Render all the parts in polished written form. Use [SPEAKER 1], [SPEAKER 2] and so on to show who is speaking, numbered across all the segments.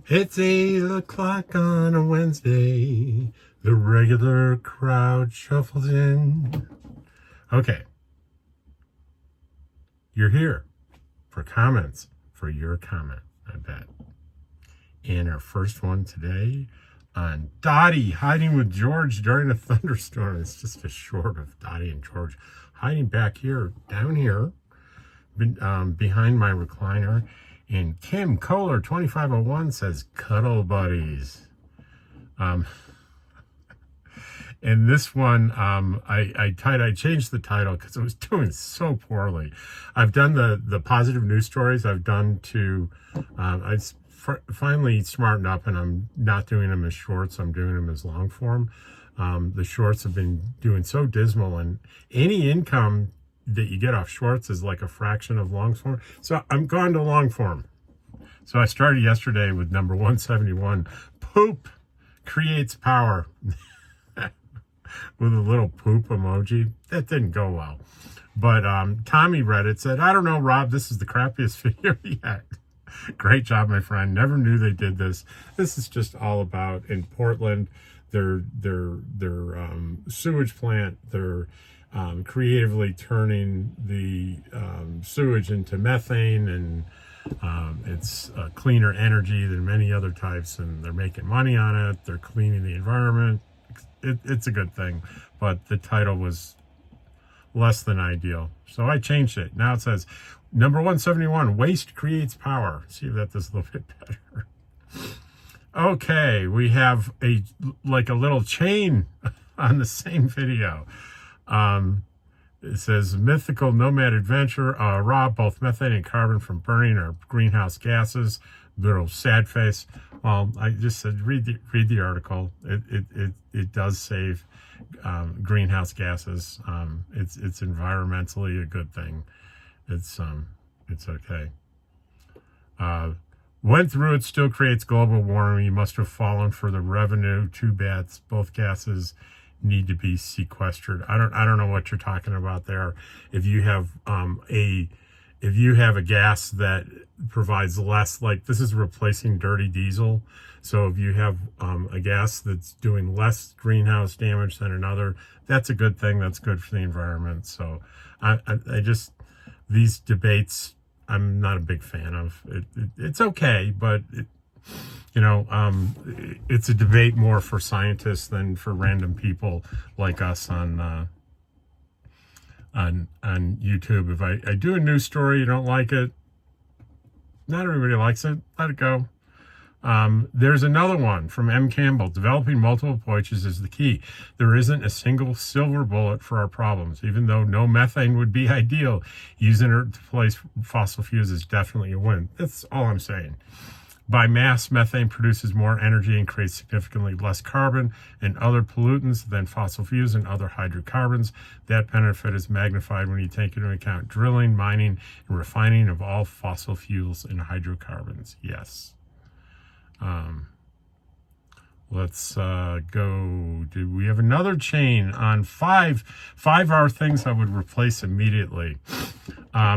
[SPEAKER 1] It's 8 o'clock on a Wednesday. The regular crowd shuffles in. Okay. You're here for comments, for your comment, I bet. And our first one today on Dottie hiding with George during a thunderstorm. It's just a short of Dottie and George hiding back here, down here, behind my recliner. And Kim Kohler 2501 says, cuddle buddies. And this one, I changed the title because it was doing so poorly. I've done the positive news stories. I've done I finally smartened up, and I'm not doing them as shorts. I'm doing them as long form. The shorts have been doing so dismal, and any income that you get off shorts is like a fraction of long form. So I'm gone to long form. So I started yesterday with number 171, poop creates power. With a little poop emoji. That didn't go well. But Tommy read it, said, I don't know, Rob, this is the crappiest video yet. Great job, my friend. Never knew they did this. This is just all about, in Portland, their sewage plant. They're creatively turning the sewage into methane, and it's cleaner energy than many other types, and they're making money on it. They're cleaning the environment. It's a good thing, but the title was less than ideal. So I changed it. Now it says, number 171, waste creates power. See if that does a little bit better. Okay, we have a little chain on the same video. It says, mythical nomad adventure. Rob, both methane and carbon from burning are greenhouse gases. Little sad face. Well, I just said read the article. It does save greenhouse gases. It's environmentally a good thing. It's okay. Went through it, still creates global warming. You must have fallen for the revenue. Too bad. Both gases need to be sequestered. I don't know what you're talking about there. If you have a gas that provides less, like this is replacing dirty diesel. So if you have a gas that's doing less greenhouse damage than another, that's a good thing. That's good for the environment. So I just, these debates, I'm not a big fan of. It's okay, but it's a debate more for scientists than for random people like us on YouTube. If I do a news story, you don't like it, not everybody likes it, let it go. There's another one from M. Campbell. Developing multiple approaches is the key. There isn't a single silver bullet for our problems. Even though no methane would be ideal, using it to replace fossil fuels is definitely a win. That's all I'm saying. By mass, methane produces more energy and creates significantly less carbon and other pollutants than fossil fuels and other hydrocarbons. That benefit is magnified when you take into account drilling, mining, and refining of all fossil fuels and hydrocarbons. Yes. Let's go. Do we have another chain on five are things I would replace immediately?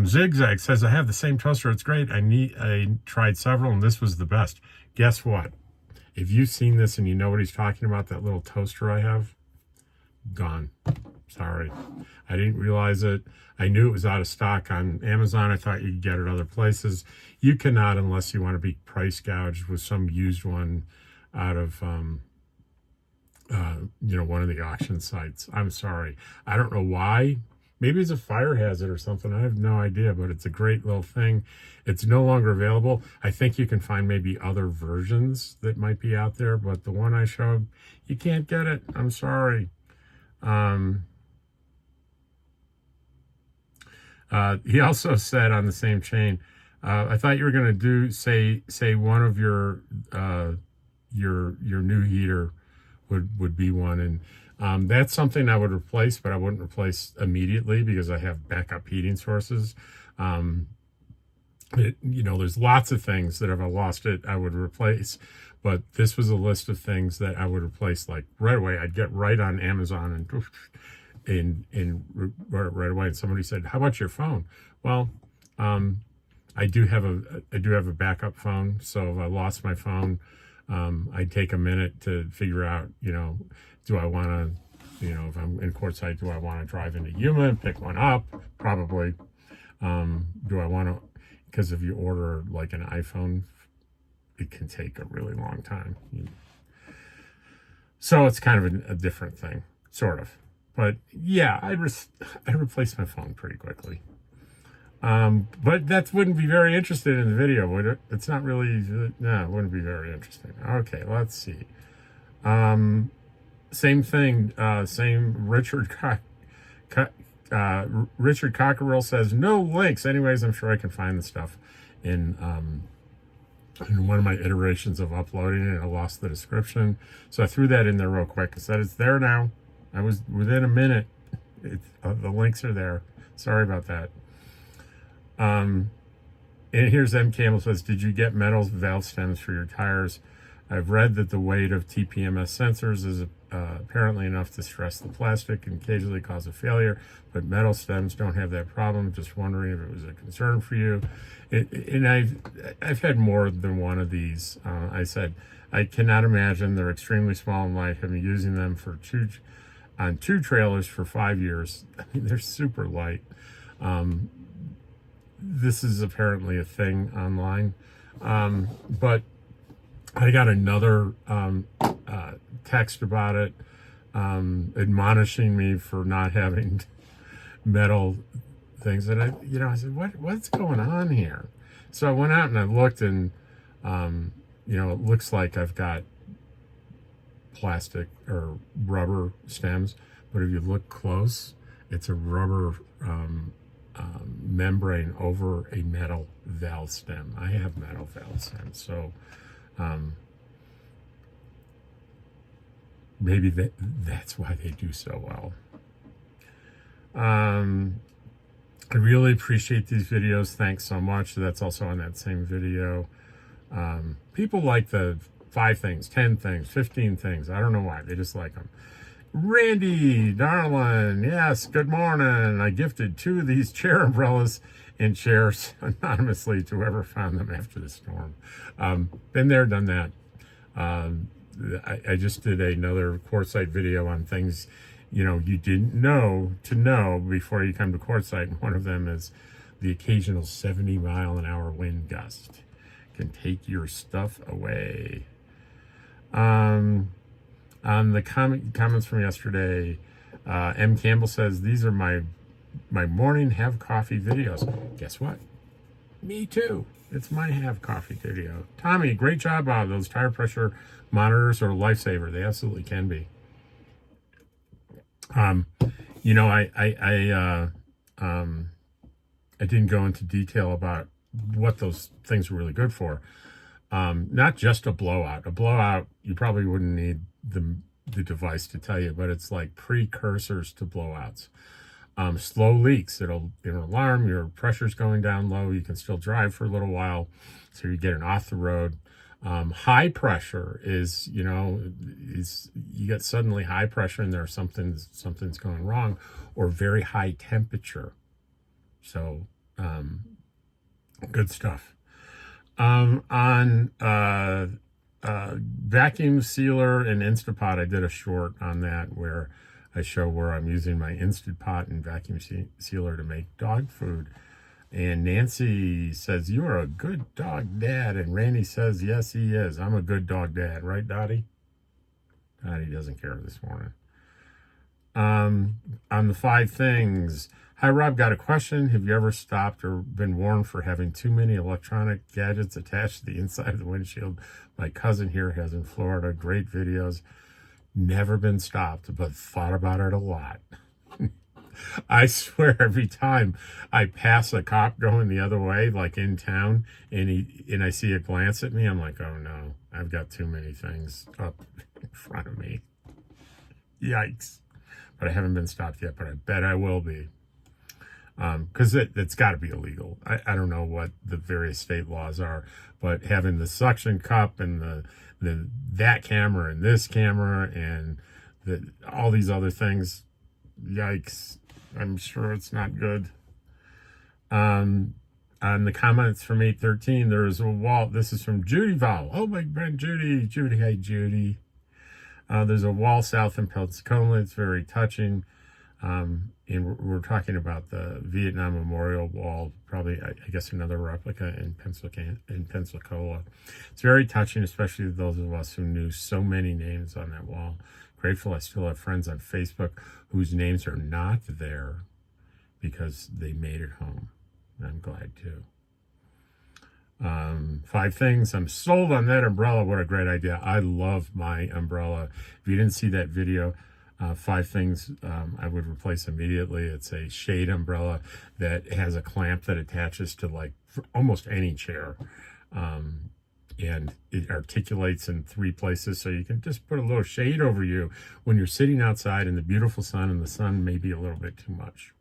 [SPEAKER 1] Zigzag says, I have the same toaster. It's great. I tried several and this was the best. Guess what? If you've seen this and you know what he's talking about, that little toaster I have, gone. Sorry. I didn't realize it. I knew it was out of stock on Amazon. I thought you could get it other places. You cannot unless you want to be price gouged with some used one out of one of the auction sites. I'm sorry. I don't know why. Maybe it's a fire hazard or something. I have no idea, but it's a great little thing. It's no longer available. I think you can find maybe other versions that might be out there, but the one I showed, you can't get it. I'm sorry. He also said on the same chain, I thought you were going to say one of your new heater would be one, and that's something I would replace, but I wouldn't replace immediately because I have backup heating sources. There's lots of things that if I lost it, I would replace, but this was a list of things that I would replace like right away. I'd get right on Amazon and right away. And somebody said, how about your phone? Well, I do have a backup phone, so if I lost my phone, I'd take a minute to figure out, do I want to, if I'm in Quartzsite, do I want to drive into Yuma and pick one up? Probably. Do I want to, because if you order like an iPhone, it can take a really long time. So it's kind of a different thing, sort of. But yeah, I replaced my phone pretty quickly. But that wouldn't be very interesting in the video, would it? It's not really, no, it wouldn't be very interesting. Okay, let's see. Same thing, same Richard Cockerell says, no links. Anyways, I'm sure I can find the stuff in one of my iterations of uploading it. I lost the description. So I threw that in there real quick. I said, it's there now. I was within a minute. The links are there. Sorry about that. And here's M. Campbell says, did you get metal valve stems for your tires? I've read that the weight of TPMS sensors is apparently enough to stress the plastic and occasionally cause a failure, but metal stems don't have that problem. Just wondering if it was a concern for you. And I've had more than one of these. I said, I cannot imagine. They're extremely small and light. I've been using them on two trailers for 5 years. I mean, they're super light. This is apparently a thing online. But I got another text about it, admonishing me for not having metal things. And I said, what's going on here? So I went out and I looked, and it looks like I've got plastic or rubber stems, but if you look close, it's a rubber membrane over a metal valve stem. I have metal valve stems, so maybe that's why they do so well. I really appreciate these videos. Thanks so much. That's also on that same video. People like the 5 things, 10 things, 15 things. I don't know why. They just like them. Randy, darling, yes, good morning. I gifted 2 of these chair umbrellas and chairs anonymously to whoever found them after the storm. Been there, done that. I just did another Quartzsite video on things, you didn't know to know before you come to Quartzsite. And one of them is the occasional 70-mile-an-hour wind gust can take your stuff away. On the comments from yesterday, M. Campbell says, these are my morning have coffee videos. Guess what? Me too. It's my have coffee video. Tommy, great job on those tire pressure monitors are a lifesaver. They absolutely can be. I didn't go into detail about what those things were really good for. Not just a blowout. A blowout, you probably wouldn't need the device to tell you, but it's like precursors to blowouts. Slow leaks, it'll alarm, your pressure's going down low, you can still drive for a little while, so you're getting off the road. High pressure is, you get suddenly high pressure and there's something's going wrong, or very high temperature. So, good stuff. On vacuum sealer and Instapot, I did a short on that where I show where I'm using my Instant Pot and vacuum sealer to make dog food. And Nancy says, you are a good dog dad. And Randy says, yes, he is. I'm a good dog dad. Right, Dottie? Dottie doesn't care this morning. On the 5 things. Hi, Rob. Got a question. Have you ever stopped or been warned for having too many electronic gadgets attached to the inside of the windshield? My cousin here has in Florida. Great videos. Never been stopped, but thought about it a lot. I swear every time I pass a cop going the other way, like in town, and I see a glance at me, I'm like, oh no, I've got too many things up in front of me. Yikes. But I haven't been stopped yet, but I bet I will be. Because it's got to be illegal. I don't know what the various state laws are, but having the suction cup and that camera and this camera and all these other things, yikes. I'm sure it's not good. On the comments from 813, there is a wall. This is from Judy Val. Oh, my friend Judy. Judy, hey, Judy. There's a wall south in Pensacola. It's very touching. And we're talking about the Vietnam Memorial Wall, probably, I guess, another replica in Pensacola. It's very touching, especially those of us who knew so many names on that wall. Grateful I still have friends on Facebook whose names are not there because they made it home. I'm glad too. 5 things. I'm sold on that umbrella. What a great idea. I love my umbrella. If you didn't see that video, 5 things I would replace immediately. It's a shade umbrella that has a clamp that attaches to like almost any chair. And it articulates in 3 places, so you can just put a little shade over you when you're sitting outside in the beautiful sun, and the sun may be a little bit too much.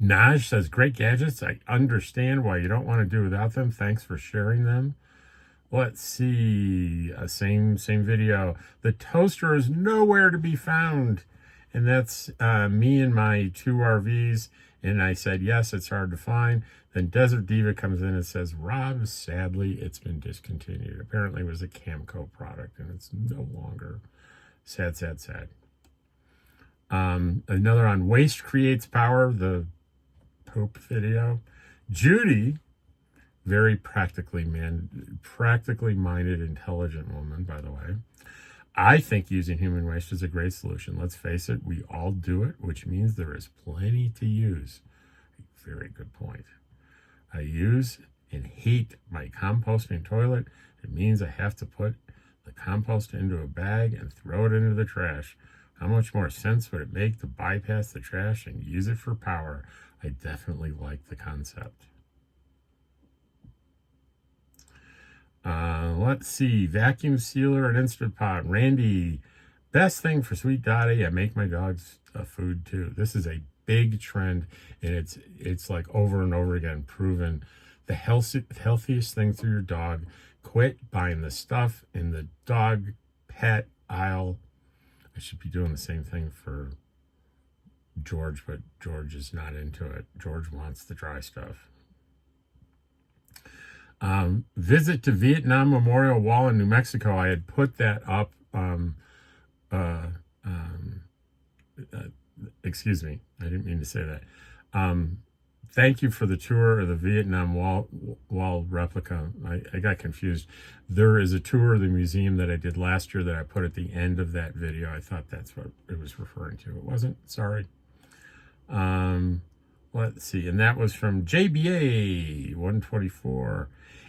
[SPEAKER 1] Naj says, great gadgets. I understand why you don't want to do without them. Thanks for sharing them. Let's see. Same video. The toaster is nowhere to be found. And that's me and my 2 RVs. And I said, yes, it's hard to find. Then Desert Diva comes in and says, Rob, sadly, it's been discontinued. Apparently it was a Camco product, and it's no longer. Sad, sad, sad. Another on Waste Creates Power, the poop video. Judy, very practically minded, intelligent woman, by the way. I think using human waste is a great solution. Let's face it, we all do it, which means there is plenty to use. Very good point. I use and hate my composting toilet. It means I have to put the compost into a bag and throw it into the trash. How much more sense would it make to bypass the trash and use it for power? I definitely like the concept. Let's see. Vacuum sealer and Instant Pot. Randy, best thing for Sweet Dottie. I make my dogs food too. This is a big trend, and it's like over and over again proven the healthiest thing for your dog. Quit buying the stuff in the dog pet aisle. I should be doing the same thing for George, but George is not into it. George wants the dry stuff. Visit to Vietnam Memorial Wall in New Mexico. I had put that up. Excuse me. I didn't mean to say that. Thank you for the tour of the Vietnam wall replica. I got confused. There is a tour of the museum that I did last year that I put at the end of that video. I thought that's what it was referring to. It wasn't. Sorry. Let's see. And that was from JBA 124.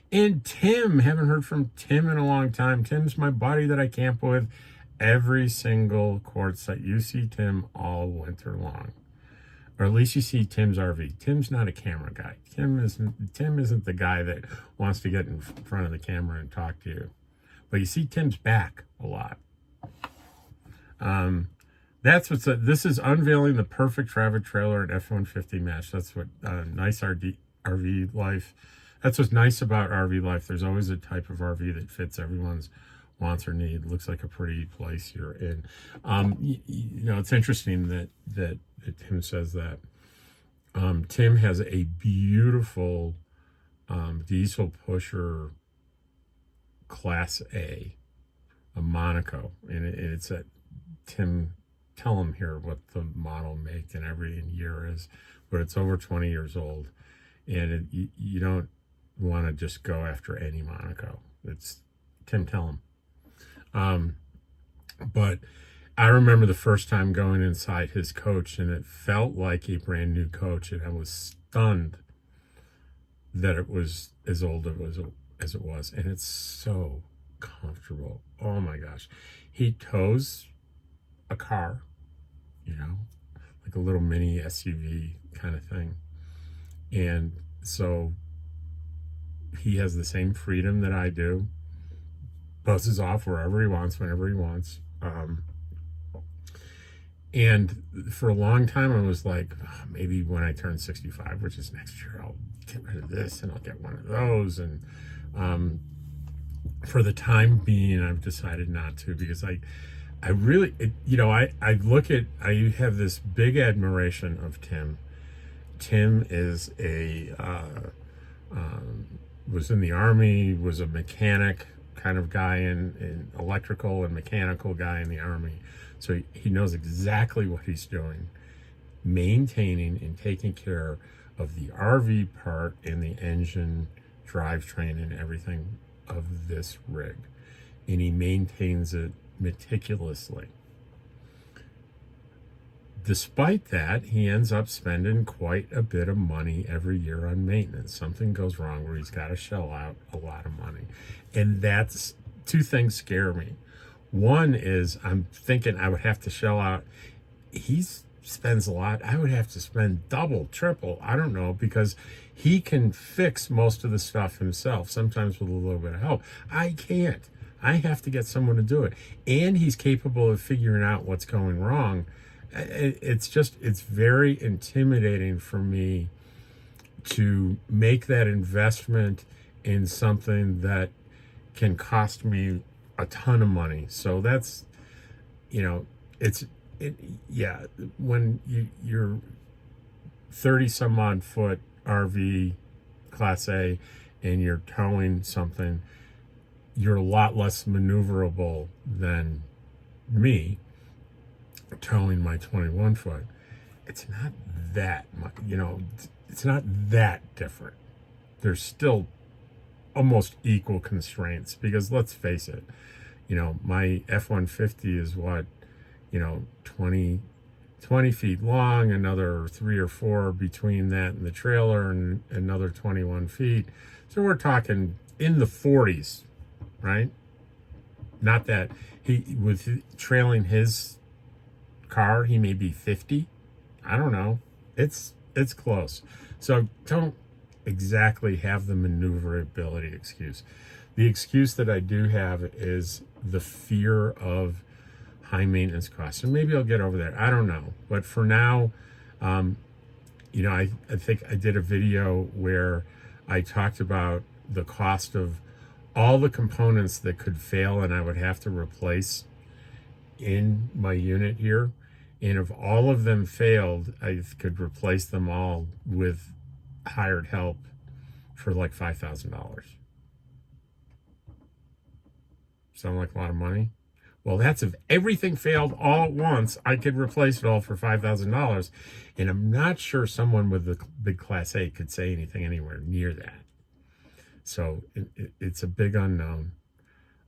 [SPEAKER 1] And Tim. Haven't heard from Tim in a long time. Tim's my buddy that I camp with every single quartz site. You see Tim all winter long. Or at least you see Tim's RV. Tim's not a camera guy. Tim isn't the guy that wants to get in front of the camera and talk to you. But you see Tim's back a lot. This is unveiling the perfect travel trailer and F-150 match. That's what nice RV life. That's what's nice about RV life. There's always a type of RV that fits everyone's wants or need. Looks like a pretty place you're in. It's interesting that Tim says that. Tim has a beautiful diesel pusher Class A Monaco, and it's at Tim. Tell him here what the model, make, and every year is, but it's over 20 years old, and you don't want to just go after any Monaco. It's Tim. Tell him. But I remember the first time going inside his coach, and it felt like a brand new coach, and I was stunned that it was as old as it was, and it's so comfortable. Oh my gosh. He tows a car, like a little mini SUV kind of thing. And so he has the same freedom that I do. Buses off wherever he wants, whenever he wants. And for a long time, I was like, maybe when I turn 65, which is next year, I'll get rid of this and I'll get one of those. And for the time being, I've decided not to, because I really, I have this big admiration of Tim. Tim is was in the Army, was a mechanic kind of guy in electrical and mechanical guy in the Army. So he knows exactly what he's doing, maintaining and taking care of the RV part and the engine, drivetrain, and everything of this rig. And he maintains it meticulously. Despite that, he ends up spending quite a bit of money every year on maintenance. Something goes wrong where he's got to shell out a lot of money. And that's two things scare me. One is I'm thinking I would have to shell out. He spends a lot. I would have to spend double, triple. I don't know, because he can fix most of the stuff himself, sometimes with a little bit of help. I can't. I have to get someone to do it. And he's capable of figuring out what's going wrong. It's very intimidating for me to make that investment in something that can cost me a ton of money. So that's, when you're 30 some odd foot RV class A and you're towing something, you're a lot less maneuverable than me towing my 21 foot. It's not that much, it's not that different. There's still almost equal constraints, because let's face it, my F-150 is what, 20 feet long, another 3 or 4 between that and the trailer, and another 21 feet. So we're talking in the 40s, right? Not that with trailing his car, he may be 50. I don't know. It's close. So don't exactly have the maneuverability excuse. The excuse that I do have is the fear of high maintenance costs. And maybe I'll get over that. I don't know. But for now, I think I did a video where I talked about the cost of all the components that could fail and I would have to replace in my unit here. And if all of them failed, I could replace them all with hired help for like $5,000. Sound like a lot of money? Well, that's if everything failed all at once, I could replace it all for $5,000. And I'm not sure someone with the big Class A could say anything anywhere near that. So it's a big unknown.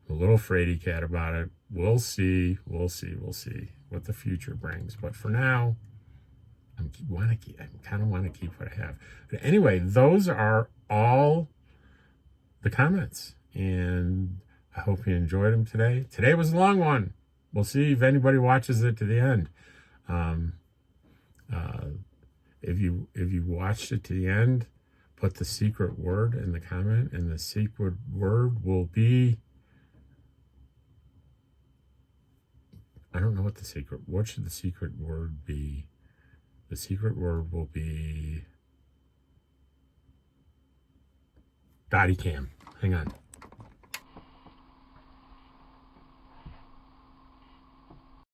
[SPEAKER 1] I'm a little fraidy cat about it. We'll see what the future brings. But for now, I kind of want to keep what I have. But anyway, those are all the comments. And I hope you enjoyed them today. Today was a long one. We'll see if anybody watches it to the end. If you watched it to the end, put the secret word in the comment, and the secret word will be, I don't know what should the secret word be? The secret word will be body cam. Hang on.